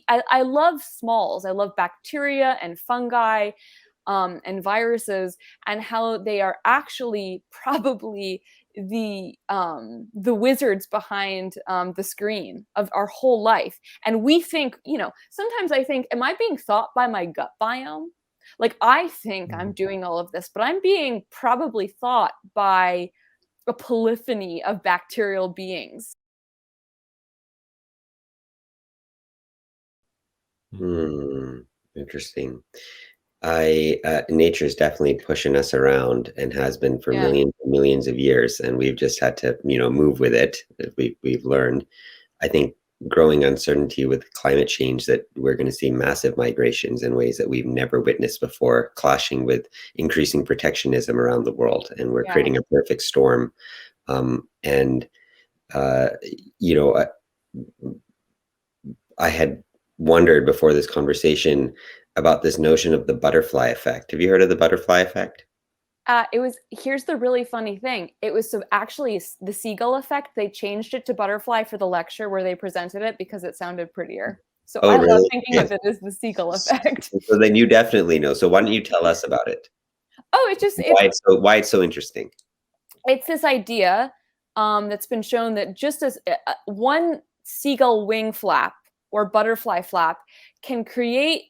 I love smalls. I love bacteria and fungi and viruses, and how they are actually probably the wizards behind the screen of our whole life. And we think, sometimes I think, am I being thought by my gut biome? Like, I think I'm Mm. doing all of this, but I'm being probably thought by a polyphony of bacterial beings. Interesting. Nature is definitely pushing us around and has been for Yeah. millions and millions of years, and we've just had to, move with it. We've learned. I think growing uncertainty with climate change that we're going to see massive migrations in ways that we've never witnessed before, clashing with increasing protectionism around the world, and we're Yeah. creating a perfect storm. And uh, you know, I, I had wondered before this conversation about this notion of the butterfly effect. Have you heard of the butterfly effect? Here's the really funny thing. It was so actually the seagull effect. They changed it to butterfly for the lecture where they presented it because it sounded prettier. So Oh, I love really? thinking Yeah. of it as the seagull effect. So then you definitely know. So why don't you tell us about it? Oh, it's just Why it's so interesting? it's this idea that's been shown that just as one seagull wing flap or butterfly flap can create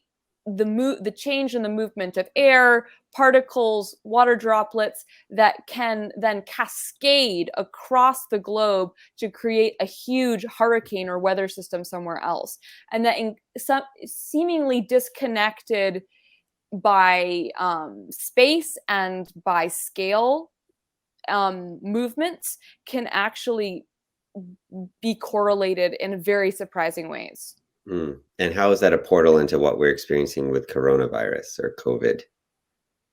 the change in the movement of air, particles, water droplets that can then cascade across the globe to create a huge hurricane or weather system somewhere else, and that in some seemingly disconnected by space and by scale movements can actually be correlated in very surprising ways. And how is that a portal into what we're experiencing with coronavirus or COVID?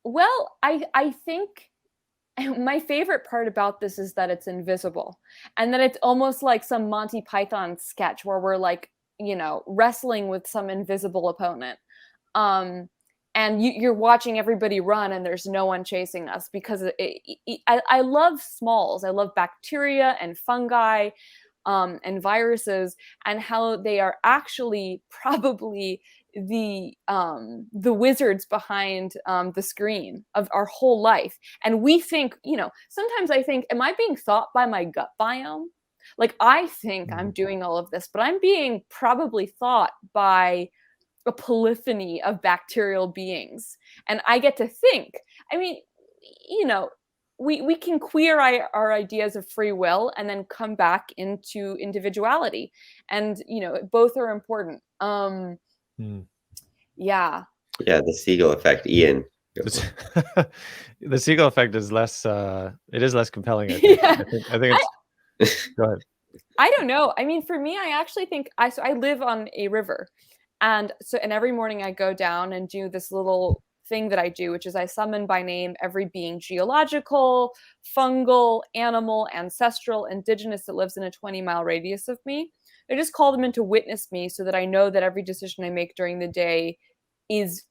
Well, I think my favorite part about this is that it's invisible, and that it's almost like some Monty Python sketch where we're like, wrestling with some invisible opponent. Um, and you're watching everybody run, and there's no one chasing us because I love smalls. I love bacteria and fungi and viruses, and how they are actually probably the wizards behind the screen of our whole life. And we think, sometimes I think, am I being thought by my gut biome? Like, I think I'm Mm. doing all of this, but I'm being probably thought by a polyphony of bacterial beings. And I get to think. I mean, you know, we can queer our ideas of free will and then come back into individuality. And, both are important. Mm. Yeah. Yeah, the Seagull effect. Ian, go for This- it. the seagull effect is less. It is less compelling, I think. Yeah. I think I, it's. Go ahead. I don't know. I mean, for me, I actually think I live on a river. And every morning I go down and do this little thing that I do, which is I summon by name every being, geological, fungal, animal, ancestral, indigenous, that lives in a 20-mile radius of me. I just call them in to witness me so that I know that every decision I make during the day is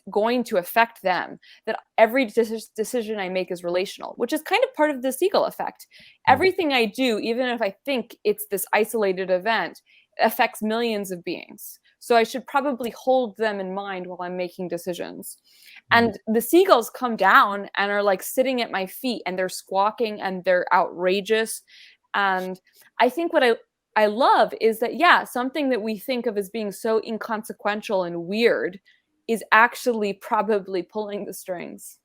going to affect them, that every decision I make is relational, which is kind of part of the seagull effect. Mm. Everything I do, even if I think it's this isolated event, affects millions of beings. So I should probably hold them in mind while I'm making decisions. Mm. And the seagulls come down and are like sitting at my feet, and they're squawking and they're outrageous. And I think what I love is that, yeah, something that we think of as being so inconsequential and weird is actually probably pulling the strings.